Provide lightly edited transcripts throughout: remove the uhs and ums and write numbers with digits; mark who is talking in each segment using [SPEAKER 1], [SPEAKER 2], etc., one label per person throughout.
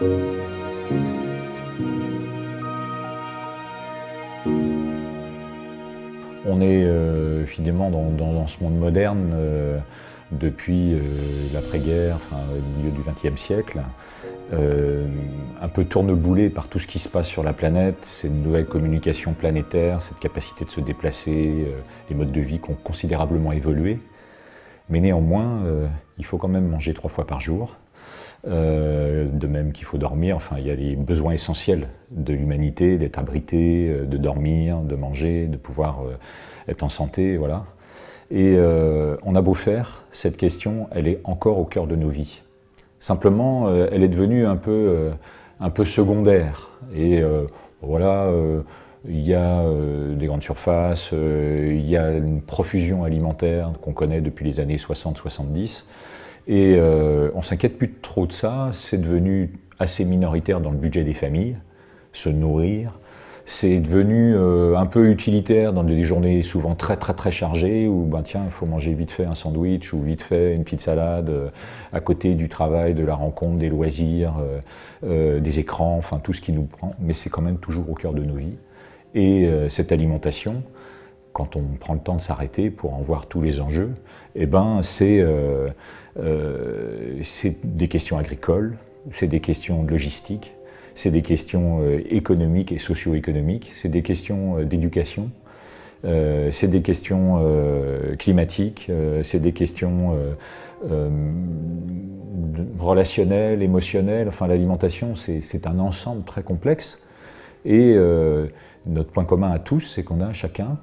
[SPEAKER 1] On est finalement dans ce monde moderne depuis l'après-guerre, enfin, au milieu du XXe siècle, un peu tourneboulé par tout ce qui se passe sur la planète, ces nouvelles communications planétaires, cette capacité de se déplacer, les modes de vie qui ont considérablement évolué. Mais néanmoins, il faut quand même manger 3 fois par jour. De même qu'il faut dormir, enfin il y a les besoins essentiels de l'humanité, d'être abrité, de dormir, de manger, de pouvoir être en santé, voilà. Et on a beau faire, cette question, elle est encore au cœur de nos vies. Simplement, elle est devenue un peu secondaire. Et voilà, il y a des grandes surfaces, il y a une profusion alimentaire qu'on connaît depuis les années 60-70. Et on ne s'inquiète plus trop de ça, c'est devenu assez minoritaire dans le budget des familles, se nourrir. C'est devenu un peu utilitaire dans des journées souvent très chargées où ben, tiens, il faut manger vite fait un sandwich ou vite fait une petite salade à côté du travail, de la rencontre, des loisirs, des écrans, enfin tout ce qui nous prend. Mais c'est quand même toujours au cœur de nos vies. Et cette alimentation, quand on prend le temps de s'arrêter pour en voir tous les enjeux, eh ben, c'est des questions agricoles, c'est des questions de logistique, c'est des questions économiques et socio-économiques, c'est des questions d'éducation, c'est des questions climatiques, c'est des questions relationnelles, émotionnelles. Enfin, l'alimentation, c'est un ensemble très complexe. Et notre point commun à tous, c'est qu'on a chacun,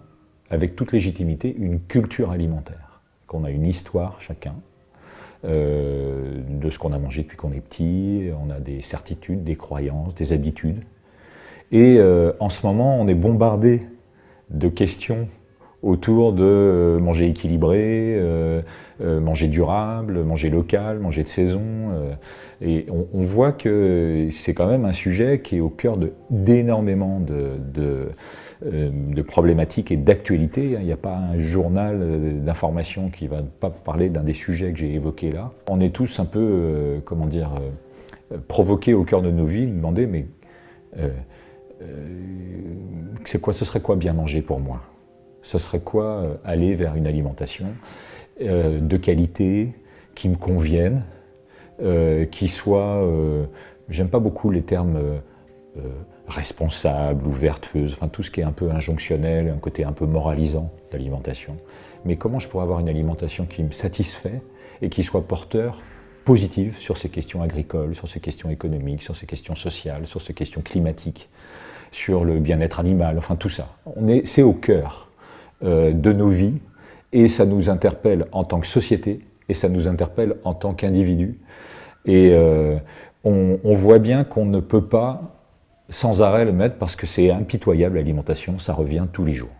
[SPEAKER 1] avec toute légitimité, une culture alimentaire, qu'on a une histoire chacun, de ce qu'on a mangé depuis qu'on est petit, on a des certitudes, des croyances, des habitudes. Et en ce moment, on est bombardé de questions autour de manger équilibré, manger durable, manger local, manger de saison. Et on voit que c'est quand même un sujet qui est au cœur d'énormément de problématiques et d'actualités. Il n'y a pas un journal d'information qui ne va pas parler d'un des sujets que j'ai évoqués là. On est tous un peu, comment dire, provoqués au cœur de nos vies, nous demander mais ce serait quoi bien manger pour moi? Ce serait quoi aller vers une alimentation de qualité, qui me convienne, qui soit, j'aime pas beaucoup les termes responsable ou vertueuse, enfin tout ce qui est un peu injonctionnel, un côté un peu moralisant d'alimentation. Mais comment je pourrais avoir une alimentation qui me satisfait et qui soit porteur positif sur ces questions agricoles, sur ces questions économiques, sur ces questions sociales, sur ces questions climatiques, sur le bien-être animal, enfin tout ça. C'est au cœur de nos vies et ça nous interpelle en tant que société et ça nous interpelle en tant qu'individu. Et on voit bien qu'on ne peut pas sans arrêt le mettre parce que c'est impitoyable l'alimentation, ça revient tous les jours.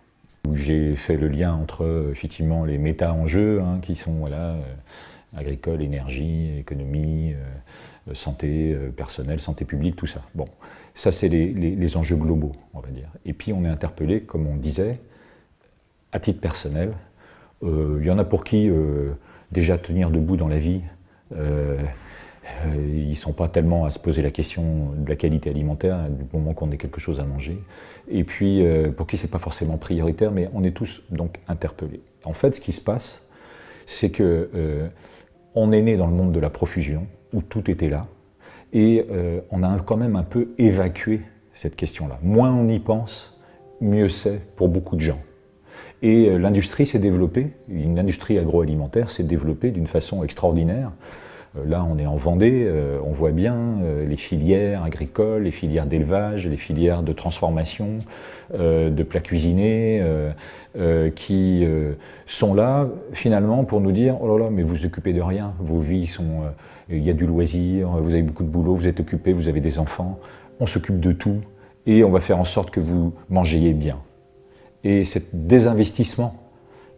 [SPEAKER 1] J'ai fait le lien entre effectivement les méta-enjeux hein, qui sont voilà, agricole, énergie, économie, santé personnelle, santé publique, tout ça. Bon, ça c'est les enjeux globaux, on va dire. Et puis on est interpellé, comme on disait, à titre personnel. Il y en a pour qui déjà tenir debout dans la vie, ils ne sont pas tellement à se poser la question de la qualité alimentaire du moment qu'on ait quelque chose à manger. Et puis, pour qui ce n'est pas forcément prioritaire, mais on est tous donc interpellés. En fait, ce qui se passe, c'est que on est né dans le monde de la profusion, où tout était là, et on a quand même un peu évacué cette question-là. Moins on y pense, mieux c'est pour beaucoup de gens. Et l'industrie s'est développée, une industrie agroalimentaire s'est développée d'une façon extraordinaire. Là, on est en Vendée, on voit bien les filières agricoles, les filières d'élevage, les filières de transformation, de plats cuisinés, qui sont là, finalement, pour nous dire « Oh là là, mais vous vous occupez de rien, vos vies sont... il y a du loisir, vous avez beaucoup de boulot, vous êtes occupé, vous avez des enfants, on s'occupe de tout, et on va faire en sorte que vous mangiez bien. » Et ce désinvestissement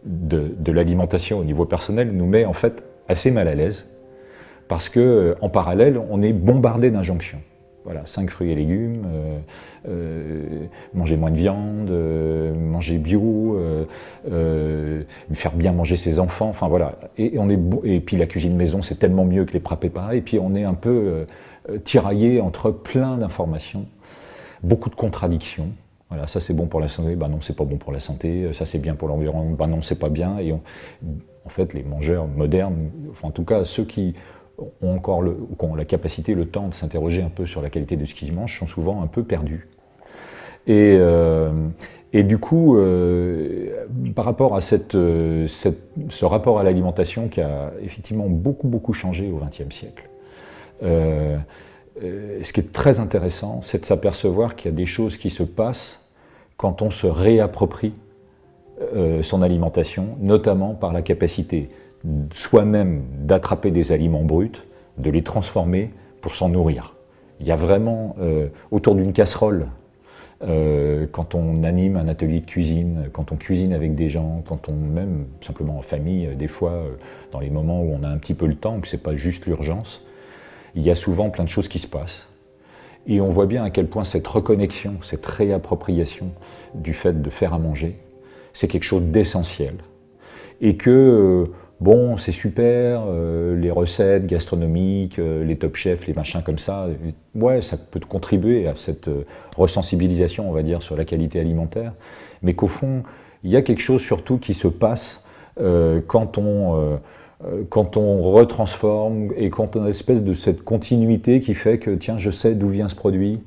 [SPEAKER 1] de l'alimentation au niveau personnel nous met en fait assez mal à l'aise, parce qu'en parallèle, on est bombardé d'injonctions. Voilà, 5 fruits et légumes, manger moins de viande, manger bio, faire bien manger ses enfants, enfin voilà. Et puis la cuisine maison, c'est tellement mieux que les plats préparés. Et puis on est un peu tiraillé entre plein d'informations, beaucoup de contradictions. Voilà, ça c'est bon pour la santé, bah non c'est pas bon pour la santé, ça c'est bien pour l'environnement, bah non c'est pas bien. Et en fait les mangeurs modernes, enfin, en tout cas ceux qui ont encore ont la capacité, le temps de s'interroger un peu sur la qualité de ce qu'ils mangent, sont souvent un peu perdus. Et du coup, par rapport à ce rapport à l'alimentation qui a effectivement beaucoup changé au XXe siècle, ce qui est très intéressant, c'est de s'apercevoir qu'il y a des choses qui se passent quand on se réapproprie son alimentation, notamment par la capacité soi-même d'attraper des aliments bruts, de les transformer pour s'en nourrir. Il y a vraiment, autour d'une casserole, quand on anime un atelier de cuisine, quand on cuisine avec des gens, quand on, même simplement en famille, des fois, dans les moments où on a un petit peu le temps, où c'est pas juste l'urgence, il y a souvent plein de choses qui se passent. Et on voit bien à quel point cette reconnexion, cette réappropriation du fait de faire à manger, c'est quelque chose d'essentiel. Et que, bon, c'est super, les recettes gastronomiques, les top chefs, les machins comme ça, ouais, ça peut contribuer à cette resensibilisation, on va dire, sur la qualité alimentaire, mais qu'au fond, il y a quelque chose surtout qui se passe quand on retransforme et quand on a une espèce de cette continuité qui fait que, tiens, je sais d'où vient ce produit,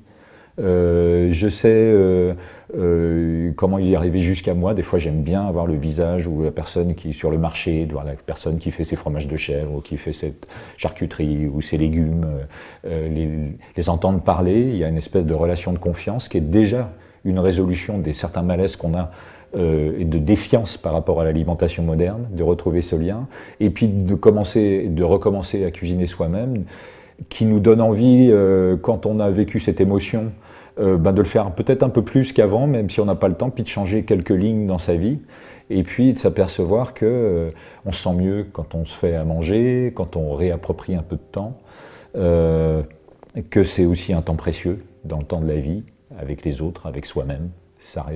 [SPEAKER 1] je sais comment il est arrivé jusqu'à moi. Des fois, j'aime bien avoir le visage ou la personne qui est sur le marché, de voir la personne qui fait ses fromages de chèvre ou qui fait cette charcuterie ou ses légumes, les entendre parler. Il y a une espèce de relation de confiance qui est déjà une résolution des certains malaises qu'on a et de défiance par rapport à l'alimentation moderne, de retrouver ce lien, et puis de recommencer à cuisiner soi-même, qui nous donne envie, quand on a vécu cette émotion, de le faire peut-être un peu plus qu'avant, même si on n'a pas le temps, puis de changer quelques lignes dans sa vie, et puis de s'apercevoir que on se sent mieux quand on se fait à manger, quand on réapproprie un peu de temps, que c'est aussi un temps précieux dans le temps de la vie, avec les autres, avec soi-même.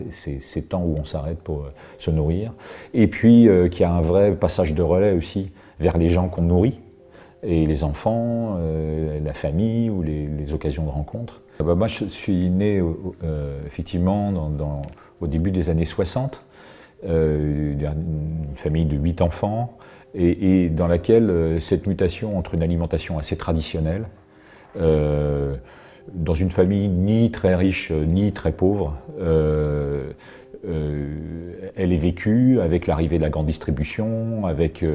[SPEAKER 1] C'est ces temps où on s'arrête pour se nourrir, et puis qu'il y a un vrai passage de relais aussi vers les gens qu'on nourrit, et les enfants, la famille ou les occasions de rencontre. Moi, je suis né effectivement au début des années 60, une famille de 8 enfants, et dans laquelle cette mutation entre une alimentation assez traditionnelle, dans une famille ni très riche ni très pauvre, elle est vécue avec l'arrivée de la grande distribution, avec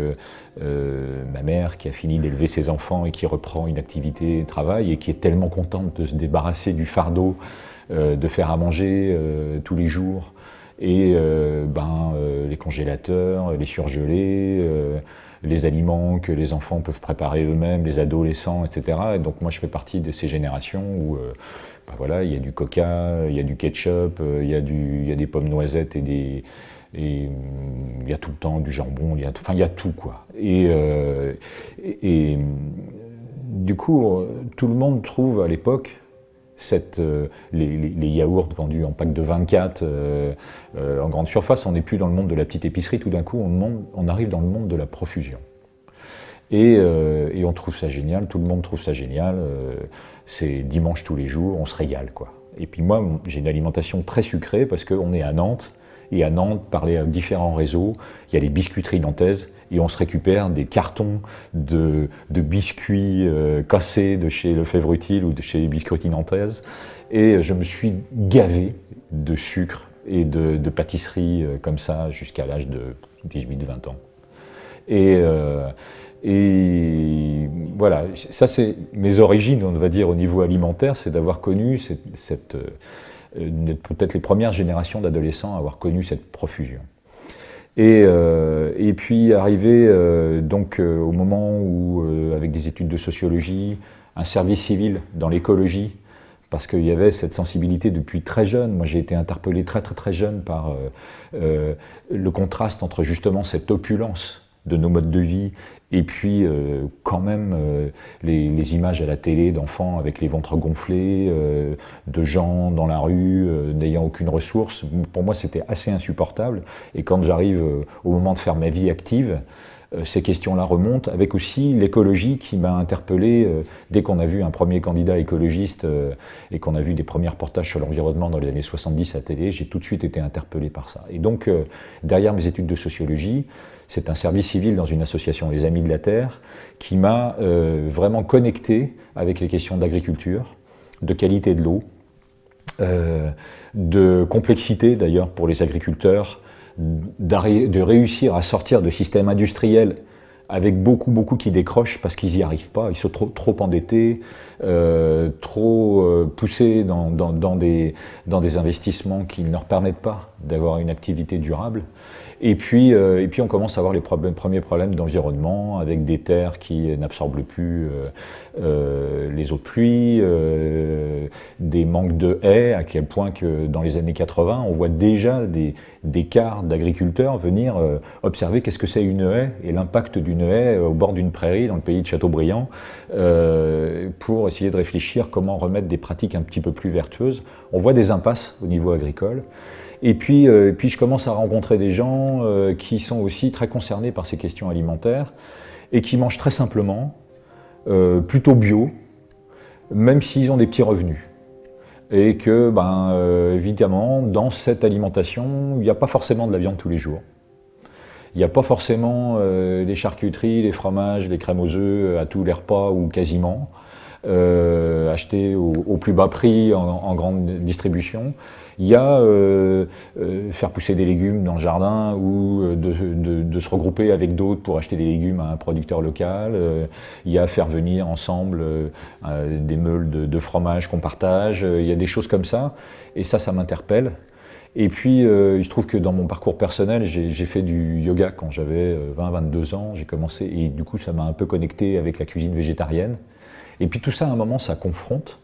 [SPEAKER 1] ma mère qui a fini d'élever ses enfants et qui reprend une activité de travail et qui est tellement contente de se débarrasser du fardeau de faire à manger tous les jours, et les congélateurs, les surgelés, les aliments que les enfants peuvent préparer eux-mêmes, les adolescents, etc. Et donc moi je fais partie de ces générations où voilà, il y a du coca, il y a du ketchup, il y a des pommes noisettes et il y a tout le temps du jambon, il y a tout quoi. Et du coup, tout le monde trouve à l'époque les yaourts vendus en pack de 24 en grande surface. On n'est plus dans le monde de la petite épicerie, tout d'un coup on arrive dans le monde de la profusion. Et on trouve ça génial, tout le monde trouve ça génial, c'est dimanche tous les jours, on se régale quoi. Et puis moi j'ai une alimentation très sucrée parce qu'on est à Nantes, et à Nantes, par les différents réseaux, il y a les biscuiteries nantaises, et on se récupère des cartons de biscuits cassés de chez Lefebvre Utile ou de chez les biscuiteries nantaises, et je me suis gavé de sucre et de pâtisserie comme ça jusqu'à l'âge de 18-20 ans. Et voilà, ça c'est mes origines, on va dire, au niveau alimentaire, c'est d'avoir connu peut-être les premières générations d'adolescents à avoir connu cette profusion. Et puis arrivé au moment où, avec des études de sociologie, un service civil dans l'écologie, parce qu'il y avait cette sensibilité depuis très jeune. Moi j'ai été interpellé très jeune par le contraste entre justement cette opulence de nos modes de vie, et puis quand même les images à la télé d'enfants avec les ventres gonflés, de gens dans la rue n'ayant aucune ressource, pour moi c'était assez insupportable. Et quand j'arrive au moment de faire ma vie active, ces questions-là remontent, avec aussi l'écologie qui m'a interpellé dès qu'on a vu un premier candidat écologiste et qu'on a vu des premiers reportages sur l'environnement dans les années 70 à la télé, j'ai tout de suite été interpellé par ça. Et donc, derrière mes études de sociologie, c'est un service civil dans une association, les Amis de la Terre, qui m'a vraiment connecté avec les questions d'agriculture, de qualité de l'eau, de complexité d'ailleurs pour les agriculteurs, de réussir à sortir de systèmes industriels avec beaucoup qui décrochent parce qu'ils n'y arrivent pas, ils sont trop endettés, trop poussés dans des investissements qui ne leur permettent pas d'avoir une activité durable. Et puis on commence à avoir les premiers problèmes d'environnement, avec des terres qui n'absorbent plus les eaux de pluie, des manques de haies, à quel point que dans les années 80, on voit déjà des quarts d'agriculteurs venir observer qu'est-ce que c'est une haie et l'impact d'une haie au bord d'une prairie dans le pays de Châteaubriand, pour essayer de réfléchir comment remettre des pratiques un petit peu plus vertueuses. On voit des impasses au niveau agricole. Et puis je commence à rencontrer des gens qui sont aussi très concernés par ces questions alimentaires et qui mangent très simplement, plutôt bio, même s'ils ont des petits revenus. Et que, évidemment, dans cette alimentation, il n'y a pas forcément de la viande tous les jours. Il n'y a pas forcément les charcuteries, les fromages, les crèmes aux œufs à tous les repas ou quasiment, achetés au plus bas prix en grande distribution. Il y a faire pousser des légumes dans le jardin ou de se regrouper avec d'autres pour acheter des légumes à un producteur local. Il y a faire venir ensemble des meules de fromage qu'on partage. Il y a des choses comme ça et ça m'interpelle. Et puis il se trouve que dans mon parcours personnel, j'ai fait du yoga quand j'avais 20-22 ans. J'ai commencé et du coup ça m'a un peu connecté avec la cuisine végétarienne. Et puis tout ça à un moment ça confronte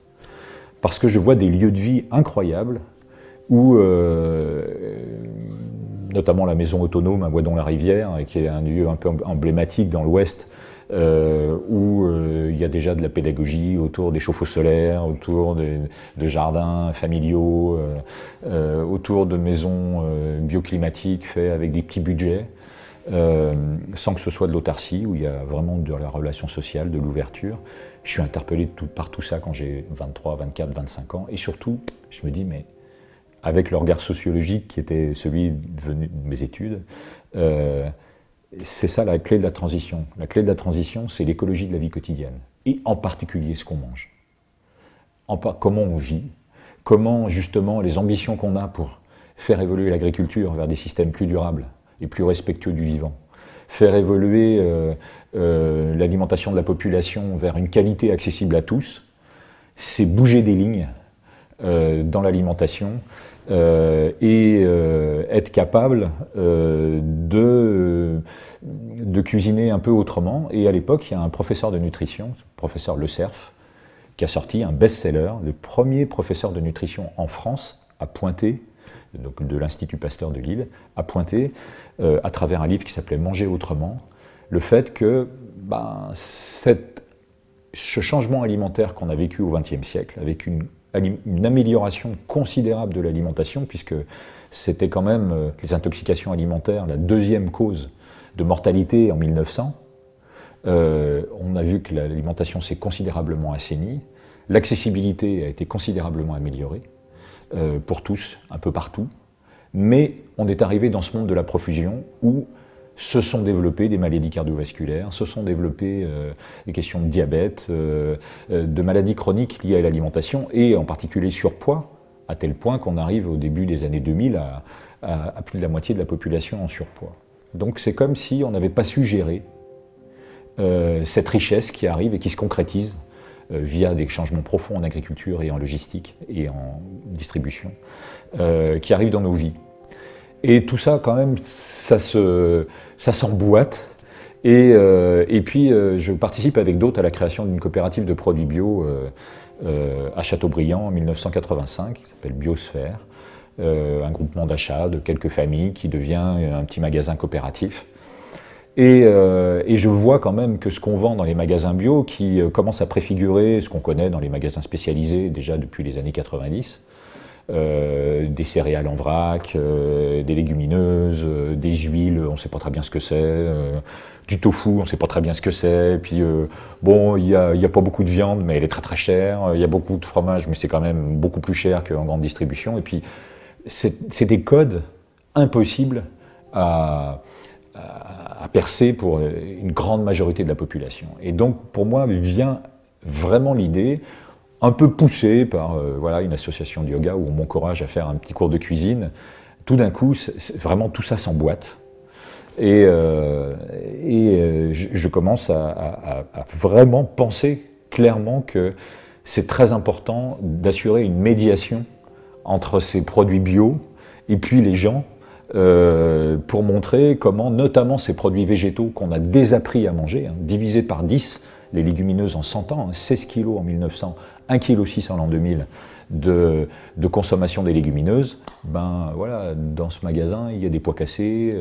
[SPEAKER 1] parce que je vois des lieux de vie incroyables où, notamment la maison autonome à Boisdon-la-Rivière, qui est un lieu un peu emblématique dans l'Ouest, où il y a déjà de la pédagogie autour des chauffe-eau solaires, autour de jardins familiaux, autour de maisons bioclimatiques faites avec des petits budgets, sans que ce soit de l'autarcie, où il y a vraiment de la relation sociale, de l'ouverture. Je suis interpellé par tout ça quand j'ai 23, 24, 25 ans, et surtout, je me dis, mais avec le regard sociologique qui était celui venu de mes études, c'est ça la clé de la transition. La clé de la transition, c'est l'écologie de la vie quotidienne, et en particulier ce qu'on mange. Comment on vit, comment justement les ambitions qu'on a pour faire évoluer l'agriculture vers des systèmes plus durables et plus respectueux du vivant, faire évoluer l'alimentation de la population vers une qualité accessible à tous, c'est bouger des lignes dans l'alimentation et être capable de cuisiner un peu autrement. Et à l'époque, il y a un professeur de nutrition, le professeur Le Cerf, qui a sorti un best-seller, le premier professeur de nutrition en France à pointer, donc de l'Institut Pasteur de Lille, à pointer, à travers un livre qui s'appelait « Manger autrement », le fait que ce changement alimentaire qu'on a vécu au XXe siècle, avec une amélioration considérable de l'alimentation, puisque c'était quand même les intoxications alimentaires la deuxième cause de mortalité en 1900. On a vu que l'alimentation s'est considérablement assainie, l'accessibilité a été considérablement améliorée pour tous, un peu partout, mais on est arrivé dans ce monde de la profusion où se sont développées des maladies cardiovasculaires, se sont développées des questions de diabète, de maladies chroniques liées à l'alimentation, et en particulier surpoids, à tel point qu'on arrive au début des années 2000 à plus de la moitié de la population en surpoids. Donc c'est comme si on n'avait pas su gérer cette richesse qui arrive et qui se concrétise via des changements profonds en agriculture et en logistique et en distribution, qui arrivent dans nos vies. Et tout ça, quand même, ça s'emboîte. Et puis, je participe avec d'autres à la création d'une coopérative de produits bio à Châteaubriand en 1985, qui s'appelle Biosphère, un groupement d'achat de quelques familles qui devient un petit magasin coopératif. Et je vois quand même que ce qu'on vend dans les magasins bio, qui commence à préfigurer ce qu'on connaît dans les magasins spécialisés déjà depuis les années 90, des céréales en vrac, des légumineuses, des huiles, on ne sait pas très bien ce que c'est, du tofu, on ne sait pas très bien ce que c'est, et puis bon, il y a pas beaucoup de viande, mais elle est très très chère, il y a beaucoup de fromage, mais c'est quand même beaucoup plus cher qu'en grande distribution, et puis c'est des codes impossibles à percer pour une grande majorité de la population. Et donc, pour moi, vient vraiment l'idée, un peu poussée par voilà, une association de yoga où on m'encourage à faire un petit cours de cuisine. Tout d'un coup, vraiment tout ça s'emboîte. Et je commence à vraiment penser clairement que c'est très important d'assurer une médiation entre ces produits bio et puis les gens, pour montrer comment, notamment ces produits végétaux qu'on a désappris à manger, hein, divisé par 10 les légumineuses en 100 ans, hein, 16 kg en 1900, 1,6 kg en l'an 2000 de consommation des légumineuses, ben voilà, dans ce magasin, il y a des pois cassés,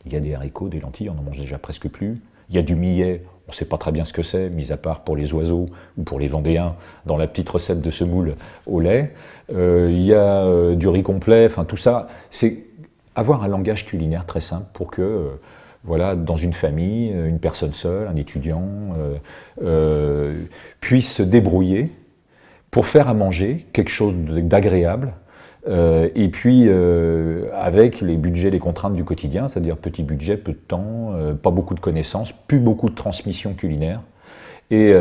[SPEAKER 1] il y a des haricots, des lentilles, on n'en mange déjà presque plus, il y a du millet, on ne sait pas très bien ce que c'est, mis à part pour les oiseaux ou pour les Vendéens, dans la petite recette de semoule au lait, il y a du riz complet, enfin tout ça, c'est avoir un langage culinaire très simple pour que, voilà, dans une famille, une personne seule, un étudiant, puisse se débrouiller pour faire à manger quelque chose d'agréable, et puis avec les budgets, les contraintes du quotidien, c'est-à-dire petit budget, peu de temps, pas beaucoup de connaissances, plus beaucoup de transmission culinaire, et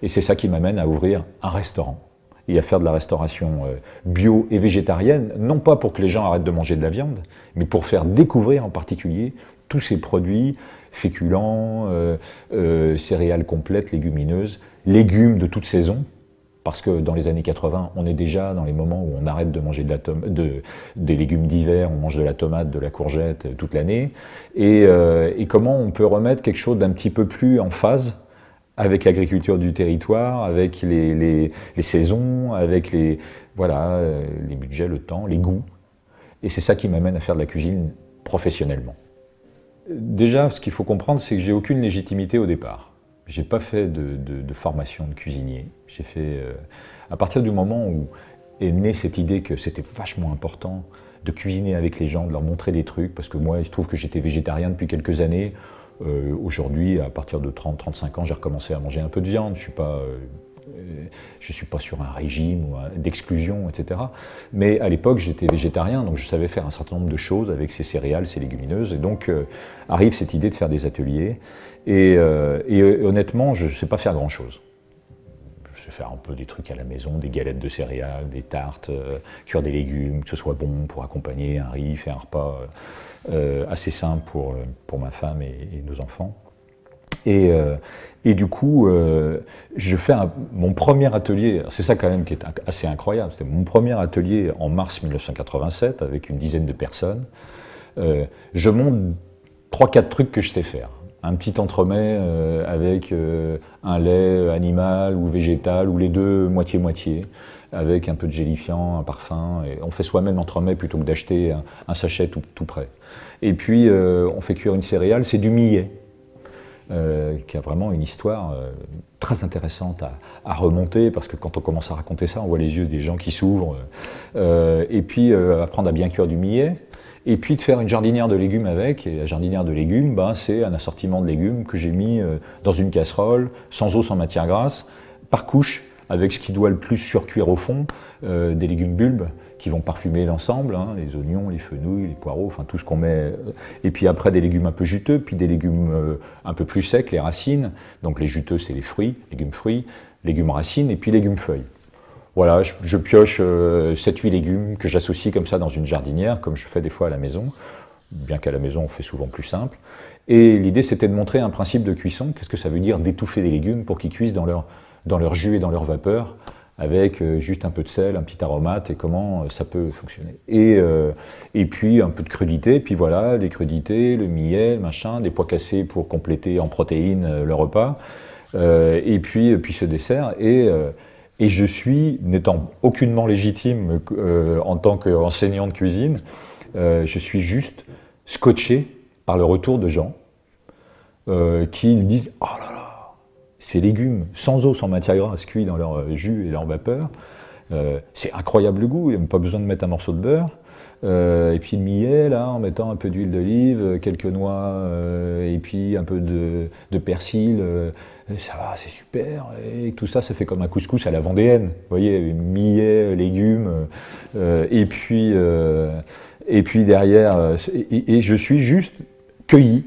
[SPEAKER 1] c'est ça qui m'amène à ouvrir un restaurant et à faire de la restauration bio et végétarienne, non pas pour que les gens arrêtent de manger de la viande, mais pour faire découvrir en particulier tous ces produits féculents, céréales complètes, légumineuses, légumes de toute saison, parce que dans les années 80, on est déjà dans les moments où on arrête de manger des légumes d'hiver, on mange de la tomate, de la courgette toute l'année, et comment on peut remettre quelque chose d'un petit peu plus en phase avec l'agriculture du territoire, avec les saisons, avec les budgets, le temps, les goûts. Et c'est ça qui m'amène à faire de la cuisine professionnellement. Déjà, ce qu'il faut comprendre, c'est que j'ai aucune légitimité au départ. J'ai pas fait de formation de cuisinier. J'ai fait, à partir du moment où est née cette idée que c'était vachement important de cuisiner avec les gens, de leur montrer des trucs, parce que moi, il se trouve que j'étais végétarien depuis quelques années. Aujourd'hui, à partir de 30-35 ans, j'ai recommencé à manger un peu de viande. Je suis pas sur un régime d'exclusion, etc. Mais à l'époque, j'étais végétarien, donc je savais faire un certain nombre de choses avec ces céréales, ces légumineuses. Et donc, arrive cette idée de faire des ateliers. Et honnêtement, je ne sais pas faire grand-chose. Je sais faire un peu des trucs à la maison, des galettes de céréales, des tartes, cuire des légumes, que ce soit bon pour accompagner un riz, faire un repas assez simple pour ma femme et nos enfants. Et du coup, je fais mon premier atelier, c'est ça quand même qui est assez incroyable, c'était mon premier atelier en mars 1987 avec une dizaine de personnes. Je monte 3-4 trucs que je sais faire. Un petit entremets avec un lait animal ou végétal, ou les deux moitié-moitié, avec un peu de gélifiant, un parfum. Et on fait soi-même l'entremet plutôt que d'acheter un sachet tout prêt. Et puis, on fait cuire une céréale, c'est du millet, qui a vraiment une histoire très intéressante à remonter, parce que quand on commence à raconter ça, on voit les yeux des gens qui s'ouvrent. Et puis, apprendre à bien cuire du millet. Et puis de faire une jardinière de légumes avec, et la jardinière de légumes, ben, c'est un assortiment de légumes que j'ai mis dans une casserole, sans eau, sans matière grasse, par couche, avec ce qui doit le plus surcuire au fond, des légumes bulbes qui vont parfumer l'ensemble, hein, les oignons, les fenouils, les poireaux, enfin tout ce qu'on met. Et puis après des légumes un peu juteux, puis des légumes un peu plus secs, les racines. Donc les juteux, c'est les fruits, légumes racines, et puis légumes feuilles. Voilà, je pioche 7-8 légumes que j'associe comme ça dans une jardinière, comme je fais des fois à la maison, bien qu'à la maison on fait souvent plus simple. Et l'idée c'était de montrer un principe de cuisson, qu'est-ce que ça veut dire d'étouffer des légumes pour qu'ils cuisent dans leur jus et dans leur vapeur, avec juste un peu de sel, un petit aromate, et comment ça peut fonctionner. Et puis un peu de crudité, puis voilà, les crudités, le millet, le machin, des pois cassés pour compléter en protéines le repas, et puis ce dessert. Et je suis, n'étant aucunement légitime en tant qu'enseignant de cuisine, je suis juste scotché par le retour de gens qui disent « Oh là là, ces légumes sans eau, sans matière grasse, cuits dans leur jus et leur vapeur, c'est incroyable le goût, il n'y a même pas besoin de mettre un morceau de beurre. Et puis le millet, là, en mettant un peu d'huile d'olive, quelques noix, et puis un peu de persil, ça va, c'est super. Et tout ça, ça fait comme un couscous à la vendéenne. Vous voyez, millet, légumes, et puis derrière, et je suis juste cueilli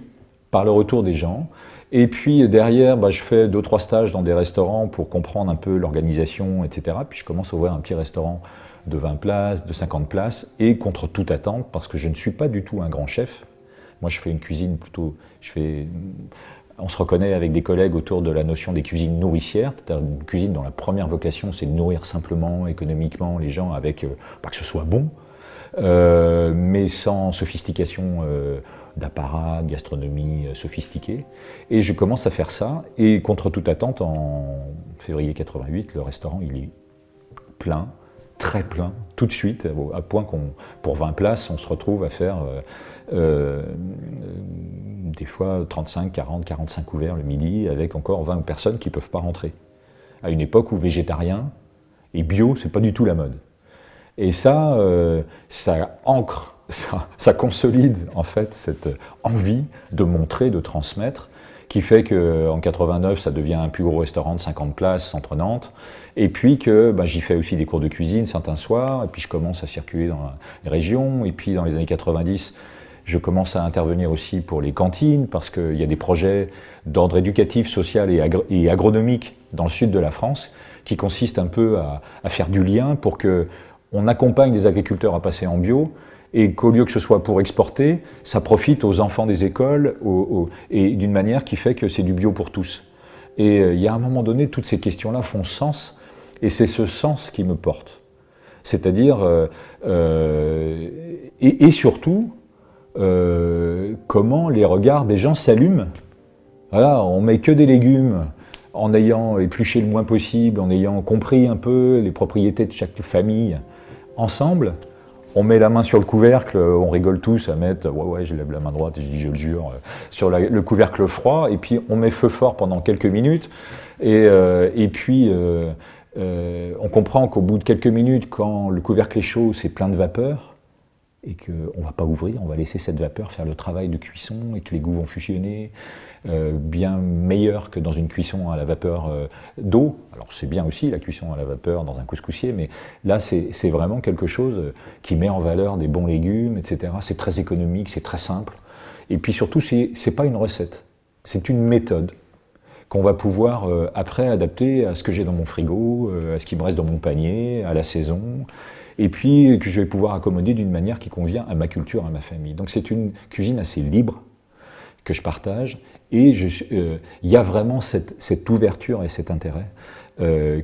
[SPEAKER 1] par le retour des gens. Et puis derrière, je fais 2-3 stages dans des restaurants pour comprendre un peu l'organisation, etc. Puis je commence à ouvrir un petit restaurant de 20 places, de 50 places, et contre toute attente, parce que je ne suis pas du tout un grand chef. Moi, je fais une cuisine plutôt... On se reconnaît avec des collègues autour de la notion des cuisines nourricières, c'est-à-dire une cuisine dont la première vocation, c'est de nourrir simplement, économiquement, les gens avec... pas que ce soit bon, mais sans sophistication d'apparat, de gastronomie sophistiquée. Et je commence à faire ça, et contre toute attente, en février 88, le restaurant, il est plein, très plein, tout de suite, à point qu'on, pour 20 places, on se retrouve à faire des fois 35, 40, 45 couverts le midi, avec encore 20 personnes qui ne peuvent pas rentrer. À une époque où végétarien et bio, c'est pas du tout la mode. Et ça, ça ancre, ça consolide en fait cette envie de montrer, de transmettre, qui fait qu'en 89, ça devient un plus gros restaurant de 50 places, centre Nantes, et puis que j'y fais aussi des cours de cuisine certains soirs, et puis je commence à circuler dans les régions, et puis dans les années 90, je commence à intervenir aussi pour les cantines, parce qu'il y a des projets d'ordre éducatif, social et agronomique dans le sud de la France, qui consistent un peu à faire du lien pour qu'on accompagne des agriculteurs à passer en bio, et qu'au lieu que ce soit pour exporter, ça profite aux enfants des écoles, et d'une manière qui fait que c'est du bio pour tous. Et il y a un moment donné, toutes ces questions-là font sens, et c'est ce sens qui me porte. C'est-à-dire, et surtout, comment les regards des gens s'allument. Voilà, on met que des légumes, en ayant épluché le moins possible, en ayant compris un peu les propriétés de chaque famille, ensemble. On met la main sur le couvercle, on rigole tous à mettre, ouais, je lève la main droite et je dis, je le jure, sur le couvercle froid, et puis on met feu fort pendant quelques minutes, et puis on comprend qu'au bout de quelques minutes, quand le couvercle est chaud, c'est plein de vapeur, et qu'on ne va pas ouvrir, on va laisser cette vapeur faire le travail de cuisson, et que les goûts vont fusionner, bien meilleur que dans une cuisson à la vapeur d'eau. Alors c'est bien aussi la cuisson à la vapeur dans un couscoussier, mais là c'est vraiment quelque chose qui met en valeur des bons légumes, etc. C'est très économique, c'est très simple. Et puis surtout, c'est pas une recette, c'est une méthode qu'on va pouvoir après adapter à ce que j'ai dans mon frigo, à ce qui me reste dans mon panier, à la saison, et puis que je vais pouvoir accommoder d'une manière qui convient à ma culture, à ma famille. Donc c'est une cuisine assez libre que je partage, et il y a vraiment cette ouverture et cet intérêt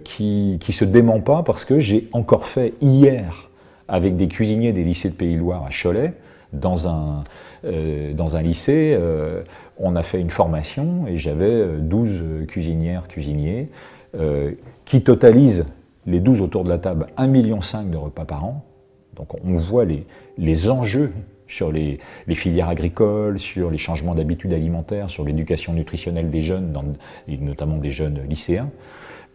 [SPEAKER 1] qui ne se dément pas, parce que j'ai encore fait hier avec des cuisiniers des lycées de Pays-de-Loire à Cholet, dans un lycée, on a fait une formation et j'avais 12 cuisinières, cuisiniers qui totalisent, les 12 autour de la table, 1,5 million de repas par an. Donc on voit les enjeux sur les filières agricoles, sur les changements d'habitudes alimentaires, sur l'éducation nutritionnelle des jeunes, et notamment des jeunes lycéens,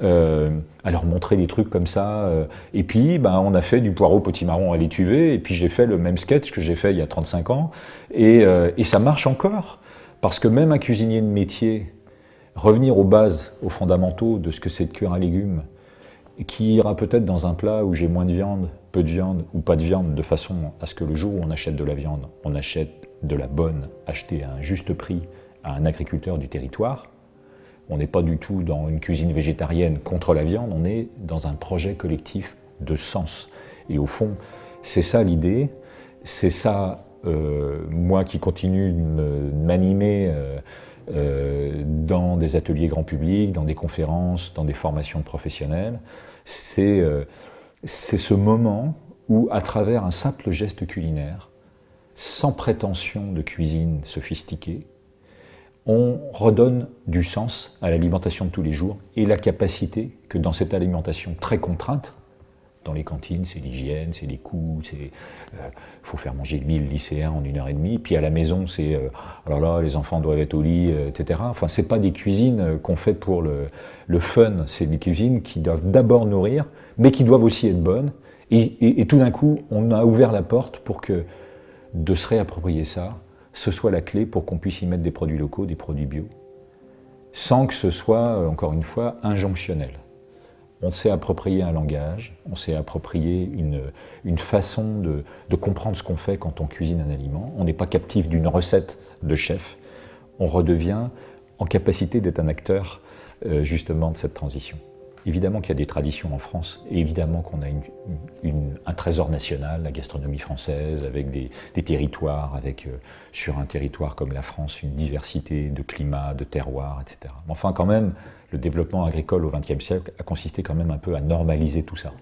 [SPEAKER 1] à leur montrer des trucs comme ça. Et puis, on a fait du poireau potimarron à l'étuvée, et puis j'ai fait le même sketch que j'ai fait il y a 35 ans, et ça marche encore, parce que même un cuisinier de métier, revenir aux bases, aux fondamentaux de ce que c'est de cuire un légume, qui ira peut-être dans un plat où j'ai moins de viande, peu de viande ou pas de viande, de façon à ce que le jour où on achète de la viande, on achète de la bonne, achetée à un juste prix à un agriculteur du territoire. On n'est pas du tout dans une cuisine végétarienne contre la viande, on est dans un projet collectif de sens. Et au fond, c'est ça l'idée, c'est ça, moi qui continue de m'animer dans des ateliers grand public, dans des conférences, dans des formations professionnelles, c'est ce moment où, à travers un simple geste culinaire, sans prétention de cuisine sophistiquée, on redonne du sens à l'alimentation de tous les jours et la capacité que dans cette alimentation très contrainte, Dans les cantines, c'est l'hygiène, c'est les coûts, il faut faire manger 1000 lycéens en 1 h 30. Puis à la maison, c'est alors là, les enfants doivent être au lit, etc. Enfin, c'est pas des cuisines qu'on fait pour le fun, c'est des cuisines qui doivent d'abord nourrir, mais qui doivent aussi être bonnes. Et tout d'un coup, on a ouvert la porte pour que de se réapproprier ça, ce soit la clé pour qu'on puisse y mettre des produits locaux, des produits bio, sans que ce soit, encore une fois, injonctionnel. On s'est approprié un langage, on s'est approprié une façon de comprendre ce qu'on fait quand on cuisine un aliment. On n'est pas captif d'une recette de chef, on redevient en capacité d'être un acteur justement de cette transition. Évidemment qu'il y a des traditions en France, et évidemment qu'on a un trésor national, la gastronomie française, avec des territoires, avec sur un territoire comme la France, une diversité de climats, de terroirs, etc. Mais enfin, quand même, le développement agricole au XXe siècle a consisté quand même un peu à normaliser tout ça,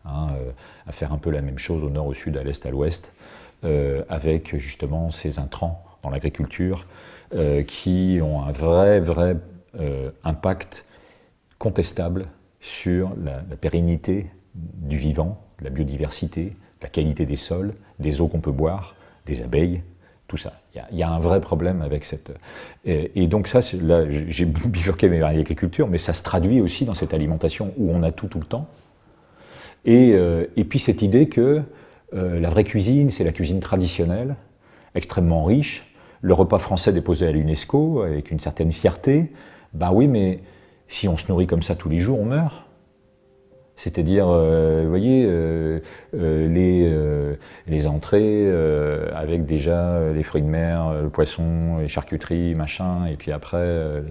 [SPEAKER 1] hein, à faire un peu la même chose au nord, au sud, à l'est, à l'ouest, avec justement ces intrants dans l'agriculture qui ont un vrai impact contestable sur la pérennité du vivant, de la biodiversité, de la qualité des sols, des eaux qu'on peut boire, des abeilles, tout ça. Il y a un vrai problème avec cette... Et donc ça, là, j'ai bifurqué vers l'agriculture, mais ça se traduit aussi dans cette alimentation où on a tout le temps. Et puis cette idée que la vraie cuisine, c'est la cuisine traditionnelle, extrêmement riche, le repas français déposé à l'UNESCO avec une certaine fierté. Ben oui, mais si on se nourrit comme ça tous les jours, on meurt. C'est-à-dire, vous voyez, les entrées avec déjà les fruits de mer, le poisson, les charcuteries, machin, et puis après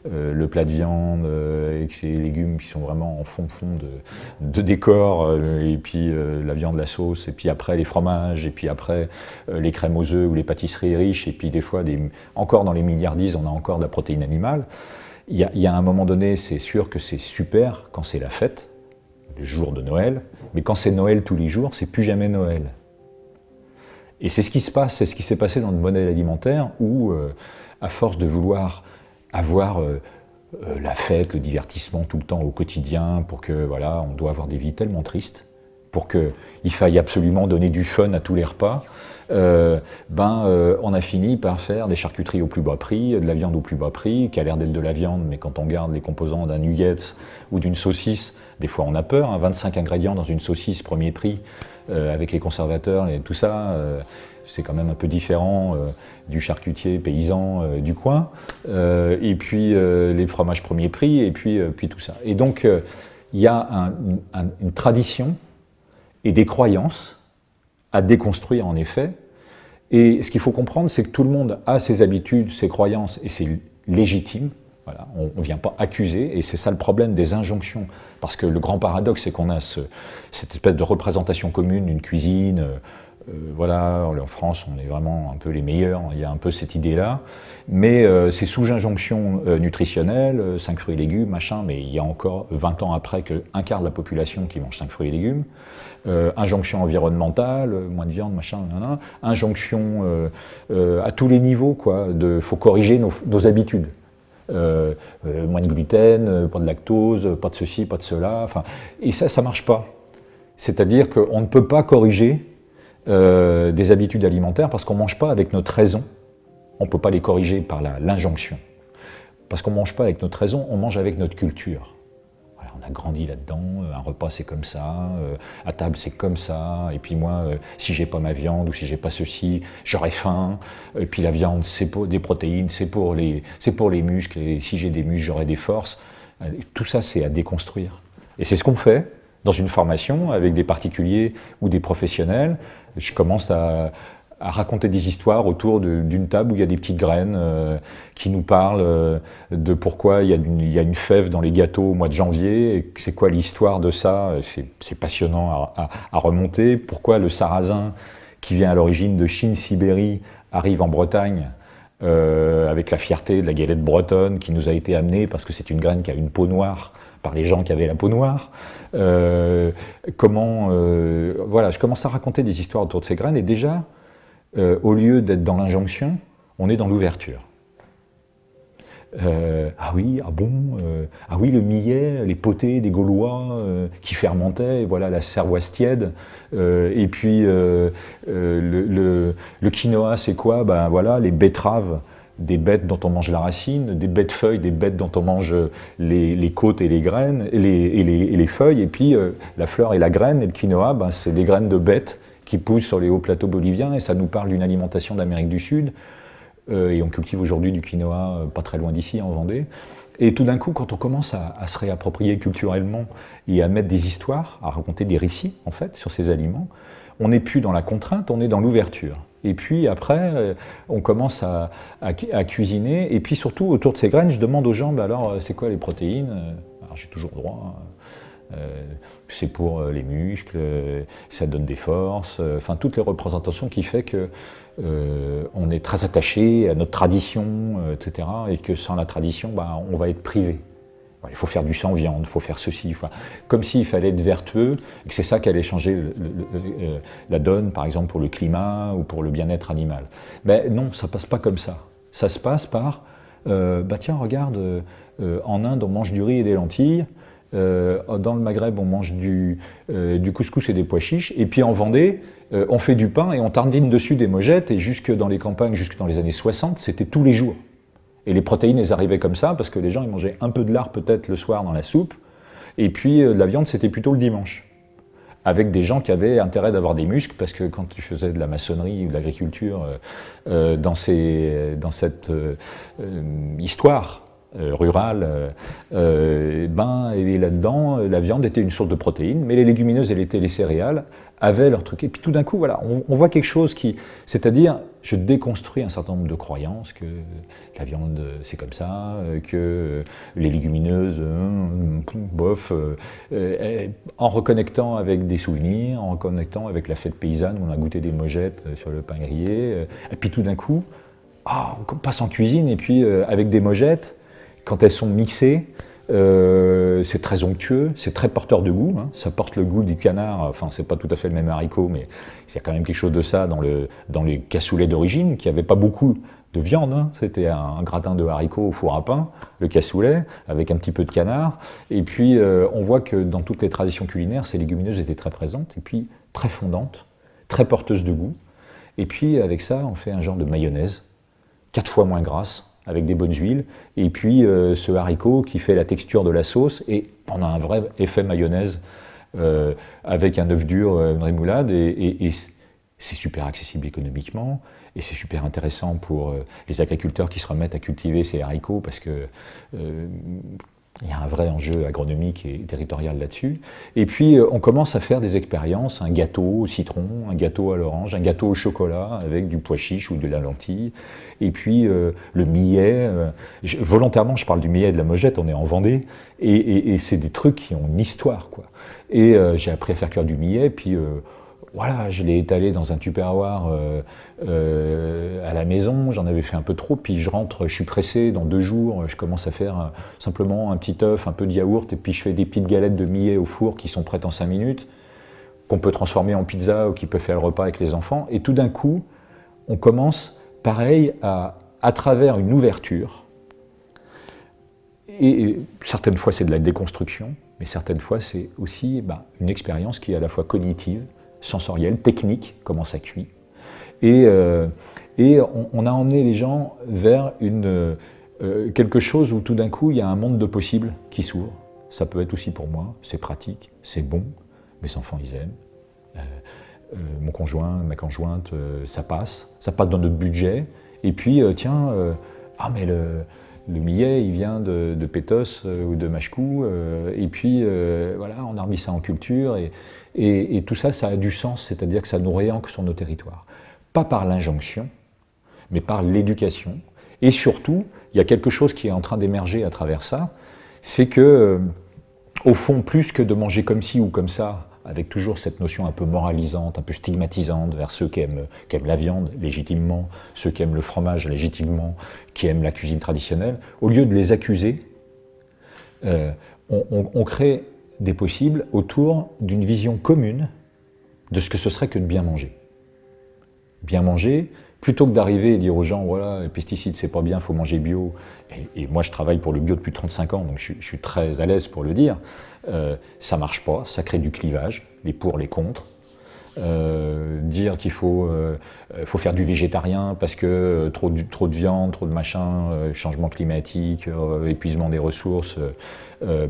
[SPEAKER 1] le plat de viande avec ces légumes qui sont vraiment en fond de décor, et puis la viande, la sauce, et puis après les fromages, et puis après les crèmes aux œufs ou les pâtisseries riches, et puis des fois, encore dans les milliardises, on a encore de la protéine animale. Il y a un moment donné, c'est sûr que c'est super quand c'est la fête, le jour de Noël, mais quand c'est Noël tous les jours, c'est plus jamais Noël. Et c'est ce qui se passe, c'est ce qui s'est passé dans le modèle alimentaire où, à force de vouloir avoir la fête, le divertissement tout le temps au quotidien, pour que, voilà, on doit avoir des vies tellement tristes, pour qu'il faille absolument donner du fun à tous les repas, on a fini par faire des charcuteries au plus bas prix, de la viande au plus bas prix, qui a l'air d'être de la viande, mais quand on garde les composants d'un nuggets ou d'une saucisse, des fois on a peur, hein, 25 ingrédients dans une saucisse premier prix, avec les conservateurs et tout ça, c'est quand même un peu différent du charcutier paysan du coin, et puis les fromages premier prix, et puis tout ça. Et donc il y a une tradition et des croyances à déconstruire en effet. Et ce qu'il faut comprendre, c'est que tout le monde a ses habitudes, ses croyances, et c'est légitime. Voilà, on ne vient pas accuser, et c'est ça le problème des injonctions. Parce que le grand paradoxe, c'est qu'on a cette espèce de représentation commune d'une cuisine. Voilà, en France, on est vraiment un peu les meilleurs, il y a un peu cette idée-là. Mais c'est sous injonction nutritionnelle, 5 fruits et légumes, machin, mais il y a encore 20 ans après qu'un quart de la population qui mange 5 fruits et légumes. Injonction environnementale, moins de viande, machin, injonction à tous les niveaux, quoi, faut corriger nos habitudes. Moins de gluten, pas de lactose, pas de ceci, pas de cela, enfin, et ça marche pas. C'est-à-dire qu'on ne peut pas corriger des habitudes alimentaires parce qu'on ne mange pas avec notre raison. On ne peut pas les corriger par l'injonction. Parce qu'on ne mange pas avec notre raison, on mange avec notre culture. Voilà, on a grandi là-dedans, un repas c'est comme ça, à table c'est comme ça, et puis moi, si j'ai pas ma viande ou si j'ai pas ceci, j'aurai faim, et puis la viande c'est pour des protéines, c'est pour les muscles, et si j'ai des muscles j'aurai des forces. Tout ça c'est à déconstruire. Et c'est ce qu'on fait dans une formation avec des particuliers ou des professionnels. Je commence à raconter des histoires autour d'une table où il y a des petites graines qui nous parlent de pourquoi il y a une fève dans les gâteaux au mois de janvier, et c'est quoi l'histoire de ça, c'est passionnant à remonter, pourquoi le sarrasin qui vient à l'origine de Chine-Sibérie arrive en Bretagne avec la fierté de la galette bretonne qui nous a été amenée parce que c'est une graine qui a une peau noire par les gens qui avaient la peau noire. Voilà, je commence à raconter des histoires autour de ces graines, et déjà, au lieu d'être dans l'injonction, on est dans l'ouverture. Ah oui, ah bon, ah oui, le millet, les potées des Gaulois qui fermentaient, et voilà la cervoise tiède. Et puis le quinoa, c'est quoi? Ben voilà, les betteraves, des bêtes dont on mange la racine, des bêtes feuilles, des bêtes dont on mange les côtes et les graines, et les feuilles, et puis la fleur et la graine, et le quinoa, ben, c'est des graines de bêtes qui poussent sur les hauts plateaux boliviens, et ça nous parle d'une alimentation d'Amérique du Sud. Et on cultive aujourd'hui du quinoa pas très loin d'ici, en Vendée. Et tout d'un coup, quand on commence à se réapproprier culturellement et à mettre des histoires, à raconter des récits, en fait, sur ces aliments, on n'est plus dans la contrainte, on est dans l'ouverture. Et puis après, on commence à cuisiner. Et puis surtout, autour de ces graines, je demande aux gens, bah alors, c'est quoi les protéines? Alors j'ai toujours droit. C'est pour les muscles, ça donne des forces, enfin toutes les représentations qui fait que on est très attaché à notre tradition, etc. Et que sans la tradition, bah, on va être privé. Il faut faire du sans viande, il faut faire ceci, comme s'il fallait être vertueux, et que c'est ça qui allait changer la donne, par exemple pour le climat ou pour le bien-être animal. Mais non, ça passe pas comme ça. Ça se passe par, bah tiens, regarde, en Inde on mange du riz et des lentilles, dans le Maghreb on mange du couscous et des pois chiches, et puis en Vendée on fait du pain et on tartine dessus des mogettes, et jusque dans les campagnes, jusque dans les années 60, c'était tous les jours. Et les protéines, elles arrivaient comme ça, parce que les gens ils mangeaient un peu de lard peut-être le soir dans la soupe, et puis la viande c'était plutôt le dimanche. Avec des gens qui avaient intérêt d'avoir des muscles, parce que quand tu faisais de la maçonnerie ou de l'agriculture, dans cette histoire rurale, ben, et là-dedans, la viande était une source de protéines, mais les légumineuses et les céréales avaient leur truc. Et puis tout d'un coup, voilà, on voit quelque chose qui... C'est-à-dire, je déconstruis un certain nombre de croyances, que la viande c'est comme ça, que les légumineuses, bof, en reconnectant avec des souvenirs, en reconnectant avec la fête paysanne où on a goûté des mogettes sur le pain grillé, et puis tout d'un coup, on passe en cuisine, et puis avec des mogettes, quand elles sont mixées, c'est très onctueux, c'est très porteur de goût, hein. Ça porte le goût du canard, enfin c'est pas tout à fait le même haricot, mais il y a quand même quelque chose de ça dans les cassoulets d'origine, qui n'avaient pas beaucoup de viande, hein. C'était un gratin de haricots au four à pain, le cassoulet, avec un petit peu de canard, et puis on voit que dans toutes les traditions culinaires, ces légumineuses étaient très présentes, et puis très fondantes, très porteuses de goût, et puis avec ça on fait un genre de mayonnaise, 4 fois moins grasse, avec des bonnes huiles, et puis ce haricot qui fait la texture de la sauce, et on a un vrai effet mayonnaise avec un œuf dur, une rémoulade, et c'est super accessible économiquement, et c'est super intéressant pour les agriculteurs qui se remettent à cultiver ces haricots, parce que il y a un vrai enjeu agronomique et territorial là-dessus. Et puis, on commence à faire des expériences, un gâteau au citron, un gâteau à l'orange, un gâteau au chocolat avec du pois chiche ou de la lentille. Et puis, le millet. Volontairement, je parle du millet et de la mojette, on est en Vendée. Et c'est des trucs qui ont une histoire, quoi. Et j'ai appris à faire cuire du millet, puis... voilà, je l'ai étalé dans un tupperware à la maison, j'en avais fait un peu trop, puis je rentre, je suis pressé, dans 2 jours, je commence à faire simplement un petit œuf, un peu de yaourt, et puis je fais des petites galettes de millet au four qui sont prêtes en 5 minutes, qu'on peut transformer en pizza ou qui peut faire le repas avec les enfants, et tout d'un coup, on commence, pareil, à travers une ouverture, et certaines fois c'est de la déconstruction, mais certaines fois c'est aussi une expérience qui est à la fois cognitive, sensorielle, technique, comment ça cuit. Et on a emmené les gens vers quelque chose où tout d'un coup il y a un monde de possibles qui s'ouvre. Ça peut être aussi pour moi, c'est pratique, c'est bon, mes enfants ils aiment, mon conjoint, ma conjointe, ça passe dans notre budget. Et puis tiens, mais le millet, il vient de Pétos ou de Machecou, et puis voilà, on a remis ça en culture, et tout ça, ça a du sens, c'est-à-dire que ça nous réancre sur nos territoires. Pas par l'injonction, mais par l'éducation. Et surtout, il y a quelque chose qui est en train d'émerger à travers ça, c'est que, au fond, plus que de manger comme ci ou comme ça, avec toujours cette notion un peu moralisante, un peu stigmatisante vers ceux qui aiment la viande légitimement, ceux qui aiment le fromage légitimement, qui aiment la cuisine traditionnelle, au lieu de les accuser, on crée des possibles autour d'une vision commune de ce que ce serait que de bien manger. Bien manger, Plutôt que d'arriver et dire aux gens, voilà, les pesticides c'est pas bien, il faut manger bio, et moi je travaille pour le bio depuis 35 ans, donc je suis très à l'aise pour le dire, ça marche pas, ça crée du clivage, les pour, les contre. Dire qu'il faut faire du végétarien parce que trop de viande, trop de machin, changement climatique, épuisement des ressources,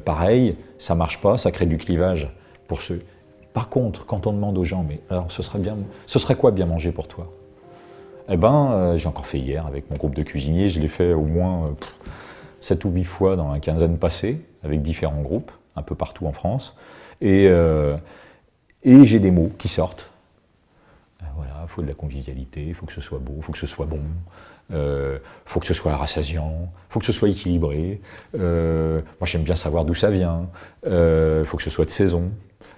[SPEAKER 1] pareil, ça marche pas, ça crée du clivage pour ceux. Par contre, quand on demande aux gens, mais alors ce serait quoi bien manger pour toi? Eh ben, j'ai encore fait hier avec mon groupe de cuisiniers, je l'ai fait au moins 7 ou 8 fois dans la quinzaine passée, avec différents groupes, un peu partout en France. Et j'ai des mots qui sortent. Voilà, il faut de la convivialité, il faut que ce soit beau, il faut que ce soit bon, il faut que ce soit rassasiant, il faut que ce soit équilibré. Moi j'aime bien savoir d'où ça vient, il faut que ce soit de saison,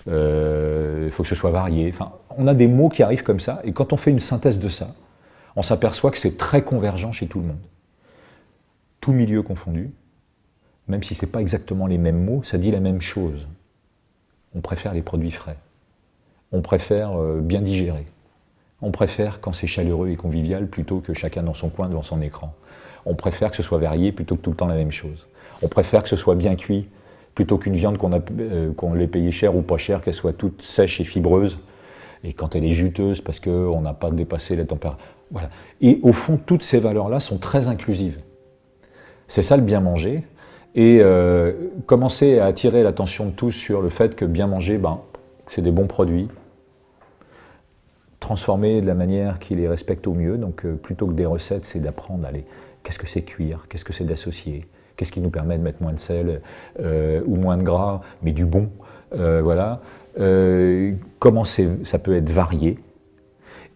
[SPEAKER 1] il faut que ce soit varié. Enfin, on a des mots qui arrivent comme ça, et quand on fait une synthèse de ça, on s'aperçoit que c'est très convergent chez tout le monde. Tout milieu confondu, même si ce n'est pas exactement les mêmes mots, ça dit la même chose. On préfère les produits frais. On préfère bien digérer. On préfère quand c'est chaleureux et convivial plutôt que chacun dans son coin devant son écran. On préfère que ce soit varié plutôt que tout le temps la même chose. On préfère que ce soit bien cuit plutôt qu'une viande qu'on l'ait payée cher ou pas cher, qu'elle soit toute sèche et fibreuse. Et quand elle est juteuse parce qu'on n'a pas dépassé la température. Voilà. Et au fond, toutes ces valeurs-là sont très inclusives. C'est ça le bien manger. Et commencer à attirer l'attention de tous sur le fait que bien manger, c'est des bons produits, transformer de la manière qui les respecte au mieux. Donc plutôt que des recettes, c'est d'apprendre à qu'est-ce que c'est cuire, qu'est-ce que c'est d'associer, qu'est-ce qui nous permet de mettre moins de sel ou moins de gras, mais du bon. Voilà. Comment ça peut être varié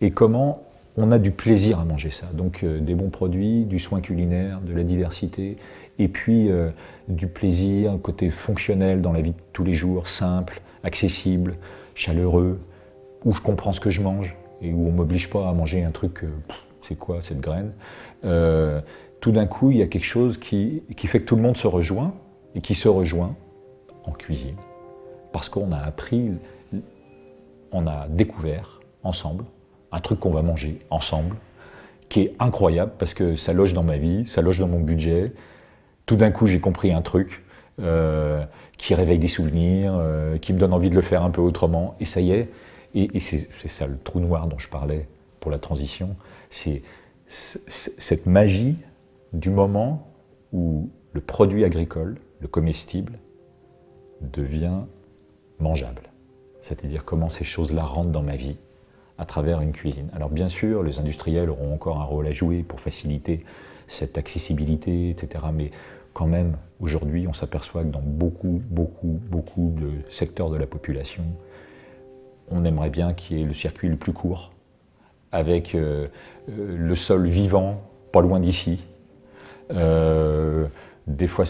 [SPEAKER 1] et comment on a du plaisir à manger ça. Donc des bons produits, du soin culinaire, de la diversité, et puis du plaisir, un côté fonctionnel dans la vie de tous les jours, simple, accessible, chaleureux, où je comprends ce que je mange et où on ne m'oblige pas à manger un truc, c'est quoi cette graine. Tout d'un coup, il y a quelque chose qui fait que tout le monde se rejoint, et qui se rejoint en cuisine. Parce qu'on a appris, on a découvert ensemble un truc qu'on va manger ensemble, qui est incroyable parce que ça loge dans ma vie, ça loge dans mon budget. Tout d'un coup, j'ai compris un truc qui réveille des souvenirs, qui me donne envie de le faire un peu autrement. Et ça y est, et c'est ça le trou noir dont je parlais pour la transition, c'est cette magie du moment où le produit agricole, le comestible, devient mangeable. C'est-à-dire comment ces choses-là rentrent dans ma vie à travers une cuisine. Alors bien sûr, les industriels auront encore un rôle à jouer pour faciliter cette accessibilité, etc. Mais quand même, aujourd'hui, on s'aperçoit que dans beaucoup de secteurs de la population, on aimerait bien qu'il y ait le circuit le plus court, avec le sol vivant, pas loin d'ici. Des fois,